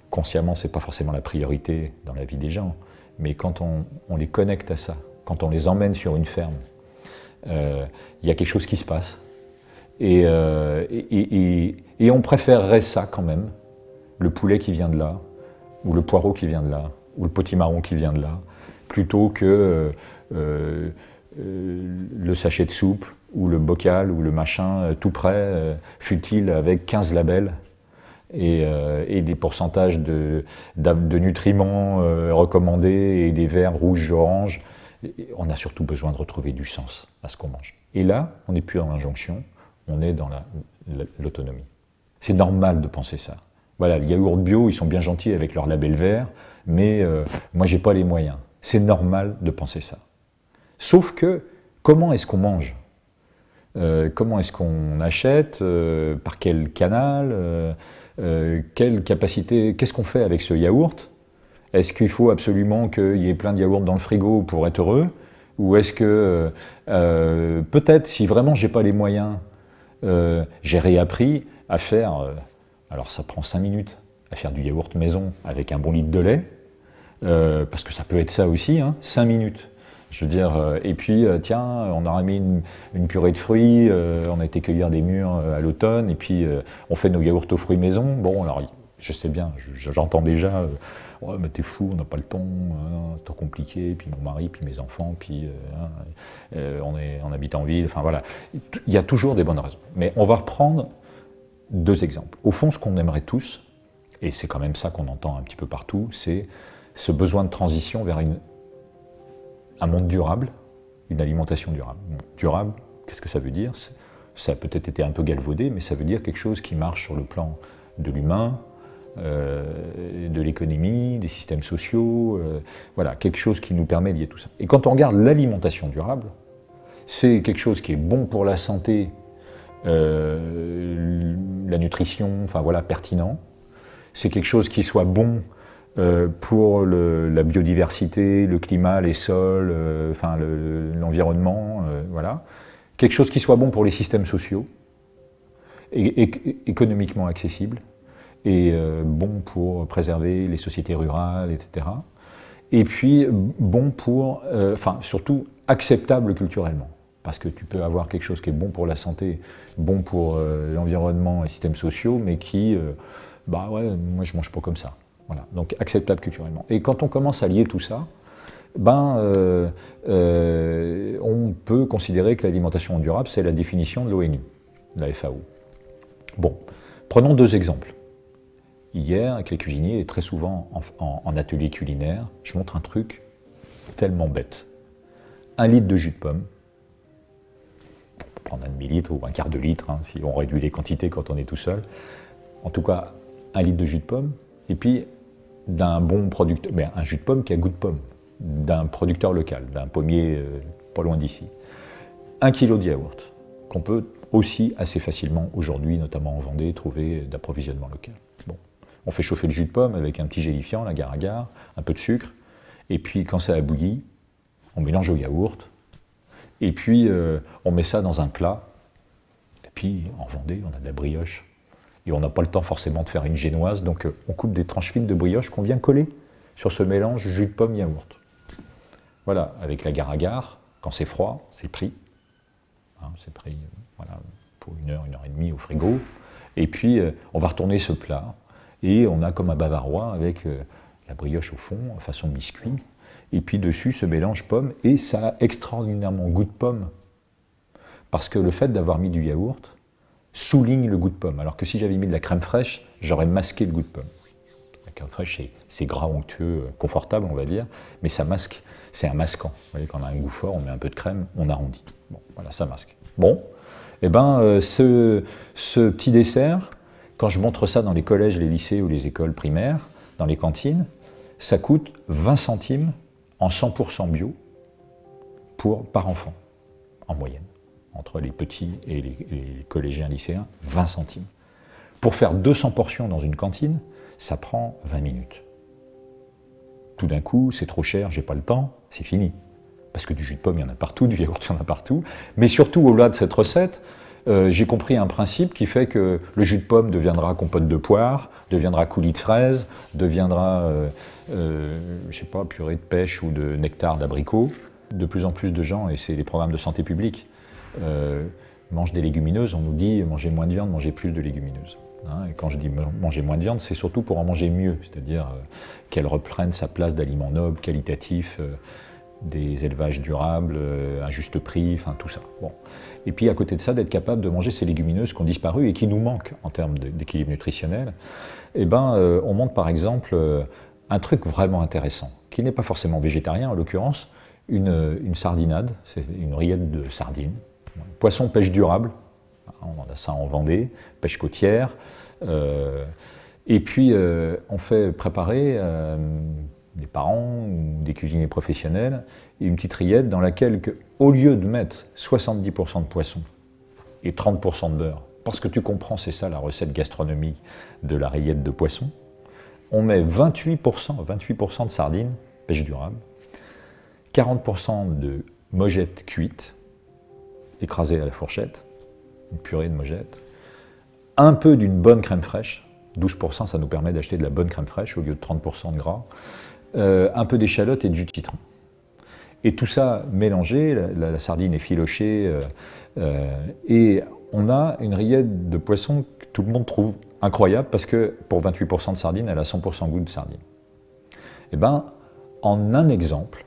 [SPEAKER 1] consciemment, ce n'est pas forcément la priorité dans la vie des gens, mais quand on les connecte à ça, quand on les emmène sur une ferme, il y a quelque chose qui se passe. Et on préférerait ça quand même, le poulet qui vient de là, ou le poireau qui vient de là, ou le potimarron qui vient de là, plutôt que le sachet de soupe, ou le bocal, ou le machin tout prêt, fut-il avec 15 labels, et des pourcentages de nutriments recommandés, et des verts rouges, oranges. On a surtout besoin de retrouver du sens à ce qu'on mange. Et là, on n'est plus dans l'injonction, on est dans l'autonomie. C'est normal de penser ça. Voilà, les yaourts bio, ils sont bien gentils avec leur label vert, mais moi, j'ai pas les moyens. C'est normal de penser ça. Sauf que, comment est-ce qu'on mange? Comment est-ce qu'on achète? Par quel canal? Quelle capacité? Qu'est-ce qu'on fait avec ce yaourt? Est-ce qu'il faut absolument qu'il y ait plein de yaourts dans le frigo pour être heureux? Ou est-ce que, peut-être, si vraiment j'ai pas les moyens, j'ai réappris à faire, alors ça prend 5 minutes, à faire du yaourt maison avec un bon litre de lait, parce que ça peut être ça aussi, 5 minutes. Je veux dire, et puis, tiens, on aura mis une purée de fruits, on a été cueillir des mûres à l'automne, et puis on fait nos yaourts aux fruits maison. Bon, alors, Je sais bien, j'entends déjà oh, mais t'es fou, on n'a pas le temps, c'est trop compliqué, puis mon mari, puis mes enfants, puis on habite en ville, enfin voilà. Il y a toujours des bonnes raisons. Mais on va reprendre deux exemples. Au fond, ce qu'on aimerait tous, et c'est quand même ça qu'on entend un petit peu partout, c'est ce besoin de transition vers un monde durable, une alimentation durable. Durable, qu'est-ce que ça veut dire? Ça a peut-être été un peu galvaudé, mais ça veut dire quelque chose qui marche sur le plan de l'humain, de l'économie, des systèmes sociaux, voilà, quelque chose qui nous permet de lier tout ça. Et quand on regarde l'alimentation durable, c'est quelque chose qui est bon pour la santé, la nutrition, enfin voilà, pertinent. C'est quelque chose qui soit bon pour la biodiversité, le climat, les sols, enfin l'environnement, voilà. Quelque chose qui soit bon pour les systèmes sociaux, et économiquement accessible, et bon pour préserver les sociétés rurales, etc. Et puis bon pour, enfin surtout acceptable culturellement. Parce que tu peux avoir quelque chose qui est bon pour la santé, bon pour l'environnement et les systèmes sociaux, mais qui, bah ouais, moi je mange pas comme ça. Voilà, donc acceptable culturellement. Et quand on commence à lier tout ça, ben, on peut considérer que l'alimentation durable, c'est la définition de l'ONU, de la FAO. Bon, prenons deux exemples. Hier, avec les cuisiniers, et très souvent en atelier culinaire, je montre un truc tellement bête. 1 litre de jus de pomme, prendre un demi-litre ou un quart de litre, hein, si on réduit les quantités quand on est tout seul. En tout cas, 1 litre de jus de pomme, et puis d'un bon producteur, mais un jus de pomme qui a goût de pomme, d'un producteur local, d'un pommier pas loin d'ici. 1 kilo de yaourt, qu'on peut aussi assez facilement aujourd'hui, notamment en Vendée, trouver d'approvisionnement local. Bon. On fait chauffer le jus de pomme avec un petit gélifiant, l'agar-agar, un peu de sucre, et puis quand ça a bouilli, on mélange au yaourt, et puis on met ça dans un plat, et puis en Vendée, on a de la brioche, et on n'a pas le temps forcément de faire une génoise, donc on coupe des tranches fines de brioche qu'on vient coller sur ce mélange jus de pomme yaourt. Voilà, avec l'agar-agar, quand c'est froid, c'est pris. Hein, c'est pris voilà, pour 1 heure et demie au frigo. Et puis, on va retourner ce plat. Et on a comme un bavarois avec la brioche au fond, façon biscuit. Et puis dessus, ce mélange pomme. Et ça a extraordinairement goût de pomme. Parce que le fait d'avoir mis du yaourt souligne le goût de pomme. Alors que si j'avais mis de la crème fraîche, j'aurais masqué le goût de pomme. La crème fraîche, c'est gras, onctueux, confortable, on va dire, mais ça masque, c'est un masquant. Vous voyez, quand on a un goût fort, on met un peu de crème, on arrondit. Bon, voilà, ça masque. Bon, et ben, ce petit dessert, quand je montre ça dans les collèges, les lycées ou les écoles primaires, dans les cantines, ça coûte 20 centimes en 100% bio par enfant, en moyenne. Entre les petits et les collégiens lycéens, 20 centimes. Pour faire 200 portions dans une cantine, ça prend 20 minutes. Tout d'un coup, c'est trop cher, j'ai pas le temps, c'est fini. Parce que du jus de pomme, il y en a partout, du yaourt, il y en a partout. Mais surtout, au-delà de cette recette, j'ai compris un principe qui fait que le jus de pomme deviendra compote de poire, deviendra coulis de fraises, deviendra, je sais pas, purée de pêche ou de nectar d'abricot. De plus en plus de gens, et c'est les programmes de santé publique, mangent des légumineuses. On nous dit mangez moins de viande, mangez plus de légumineuses. Hein, et quand je dis manger moins de viande, c'est surtout pour en manger mieux, c'est-à-dire qu'elle reprenne sa place d'aliments nobles, qualitatifs, des élevages durables, à juste prix, enfin tout ça. Bon. Et puis à côté de ça, d'être capable de manger ces légumineuses qui ont disparu et qui nous manquent en termes d'équilibre nutritionnel. Eh ben, on montre par exemple un truc vraiment intéressant, qui n'est pas forcément végétarien en l'occurrence, une sardinade, c'est une rillette de sardines. Poisson pêche durable, on a ça en Vendée, pêche côtière. Et puis on fait préparer des parents ou des cuisiniers professionnels une petite rillette dans laquelle, au lieu de mettre 70% de poisson et 30% de beurre, parce que tu comprends, c'est ça la recette gastronomique de la rillette de poisson, on met 28% de sardines, pêche durable, 40% de mojettes cuites, écrasées à la fourchette, une purée de mojettes, un peu d'une bonne crème fraîche, 12%, ça nous permet d'acheter de la bonne crème fraîche au lieu de 30% de gras, un peu d'échalote et de jus de citron. Et tout ça mélangé, la sardine est filochée, et on a une rillette de poisson que tout le monde trouve incroyable parce que pour 28% de sardines, elle a 100% goût de sardine. Et bien, en un exemple,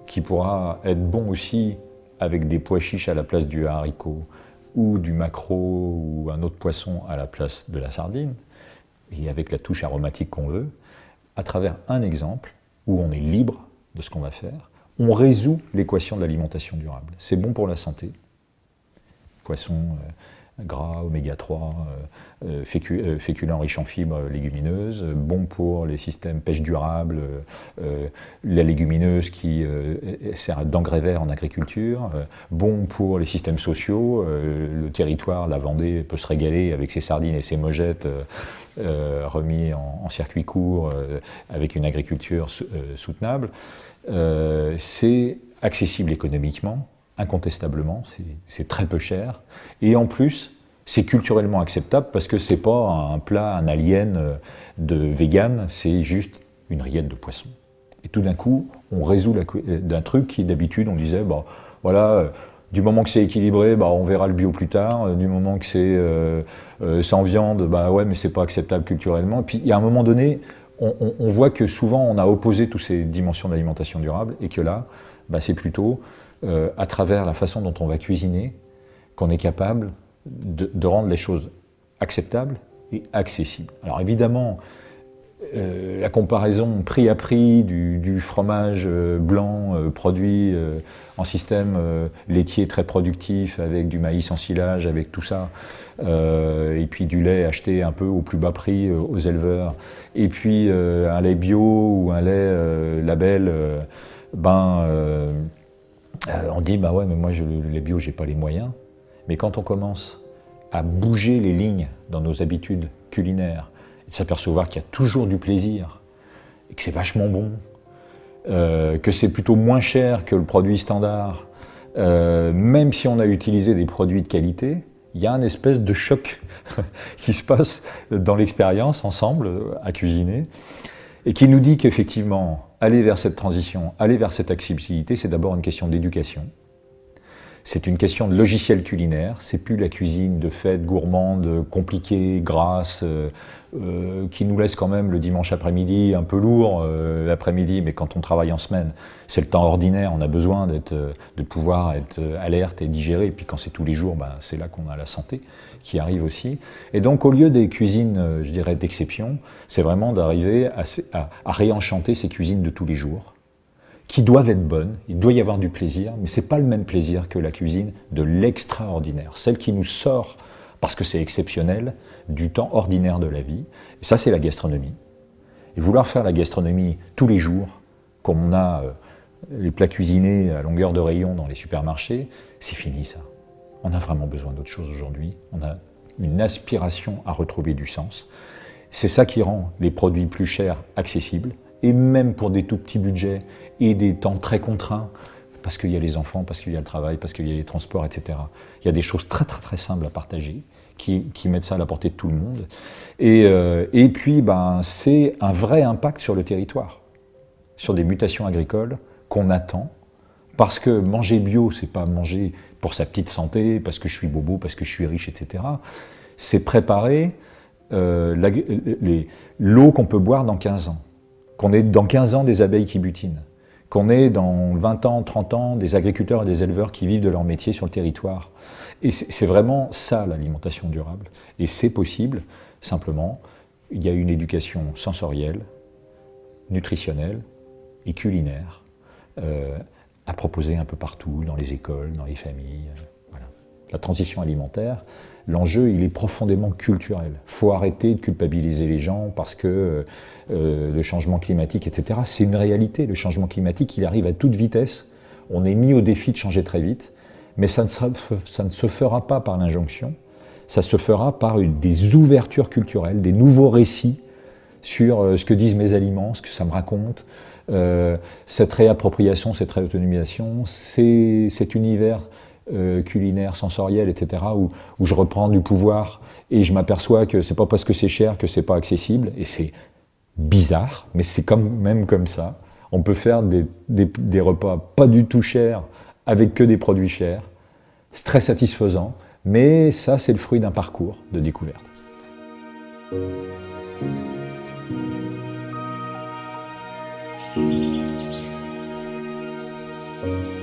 [SPEAKER 1] qui pourra être bon aussi avec des pois chiches à la place du haricot, ou du maquereau, ou un autre poisson à la place de la sardine, et avec la touche aromatique qu'on veut, à travers un exemple où on est libre de ce qu'on va faire, on résout l'équation de l'alimentation durable. C'est bon pour la santé, poisson gras, oméga 3, féculents riches en fibres légumineuses, bon pour les systèmes pêche durable, la légumineuse qui sert d'engrais vert en agriculture, bon pour les systèmes sociaux, le territoire, la Vendée peut se régaler avec ses sardines et ses mogettes remis en circuit court avec une agriculture soutenable. C'est accessible économiquement, incontestablement, c'est très peu cher, et en plus, c'est culturellement acceptable parce que c'est pas un plat, un alien de vegan, c'est juste une rillette de poisson. Et tout d'un coup, on résout d'un truc qui d'habitude on disait, bah, voilà, du moment que c'est équilibré, bah, on verra le bio plus tard, du moment que c'est sans viande, bah ouais, mais c'est pas acceptable culturellement. Et puis, il y a un moment donné, on voit que souvent on a opposé toutes ces dimensions d'alimentation durable et que là, bah, c'est plutôt à travers la façon dont on va cuisiner, qu'on est capable de rendre les choses acceptables et accessibles. Alors évidemment, la comparaison prix à prix du fromage blanc produit en système laitier très productif, avec du maïs en silage, avec tout ça, et puis du lait acheté un peu au plus bas prix aux éleveurs, et puis un lait bio ou un lait label, on dit, bah ouais, mais moi, le lait bio, j'ai pas les moyens. Mais quand on commence à bouger les lignes dans nos habitudes culinaires, et de s'apercevoir qu'il y a toujours du plaisir, et que c'est vachement bon, que c'est plutôt moins cher que le produit standard, même si on a utilisé des produits de qualité, il y a un espèce de choc qui se passe dans l'expérience, ensemble, à cuisiner, et qui nous dit qu'effectivement, aller vers cette transition, aller vers cette accessibilité, c'est d'abord une question d'éducation. C'est une question de logiciel culinaire, c'est plus la cuisine de fête gourmande, compliquée, grasse, qui nous laisse quand même le dimanche après-midi un peu lourd l'après-midi, mais quand on travaille en semaine, c'est le temps ordinaire, on a besoin de pouvoir être alerte et digérer, et puis quand c'est tous les jours, ben, c'est là qu'on a la santé qui arrive aussi. Et donc au lieu des cuisines, je dirais, d'exception, c'est vraiment d'arriver à réenchanter ces cuisines de tous les jours, qui doivent être bonnes, il doit y avoir du plaisir, mais ce n'est pas le même plaisir que la cuisine de l'extraordinaire, celle qui nous sort, parce que c'est exceptionnel, du temps ordinaire de la vie. Et ça, c'est la gastronomie. Et vouloir faire la gastronomie tous les jours, comme on a les plats cuisinés à longueur de rayon dans les supermarchés, c'est fini ça. On a vraiment besoin d'autre chose aujourd'hui. On a une aspiration à retrouver du sens. C'est ça qui rend les produits plus chers accessibles, et même pour des tout petits budgets et des temps très contraints, parce qu'il y a les enfants, parce qu'il y a le travail, parce qu'il y a les transports, etc. Il y a des choses très très très simples à partager, qui mettent ça à la portée de tout le monde. Et puis, ben, c'est un vrai impact sur le territoire, sur des mutations agricoles qu'on attend, parce que manger bio, c'est pas manger pour sa petite santé, parce que je suis bobo, parce que je suis riche, etc. C'est préparer l'eau qu'on peut boire dans 15 ans. Qu'on ait dans 15 ans des abeilles qui butinent, qu'on ait dans 20 ans, 30 ans des agriculteurs et des éleveurs qui vivent de leur métier sur le territoire. Et c'est vraiment ça l'alimentation durable. Et c'est possible, simplement, il y a une éducation sensorielle, nutritionnelle et culinaire à proposer un peu partout, dans les écoles, dans les familles. Voilà. La transition alimentaire, l'enjeu, il est profondément culturel. Il faut arrêter de culpabiliser les gens parce que le changement climatique, etc., c'est une réalité. Le changement climatique, il arrive à toute vitesse. On est mis au défi de changer très vite, mais ça ne se fera pas par l'injonction. Ça se fera par des ouvertures culturelles, des nouveaux récits sur ce que disent mes aliments, ce que ça me raconte, cette réappropriation, cette réautonomisation, cet univers culinaire, sensoriel, etc., où je reprends du pouvoir et je m'aperçois que c'est pas parce que c'est cher que c'est pas accessible, et c'est bizarre, mais c'est quand même comme ça. On peut faire des repas pas du tout chers avec que des produits chers. C'est très satisfaisant, mais ça, c'est le fruit d'un parcours de découverte. Thank you.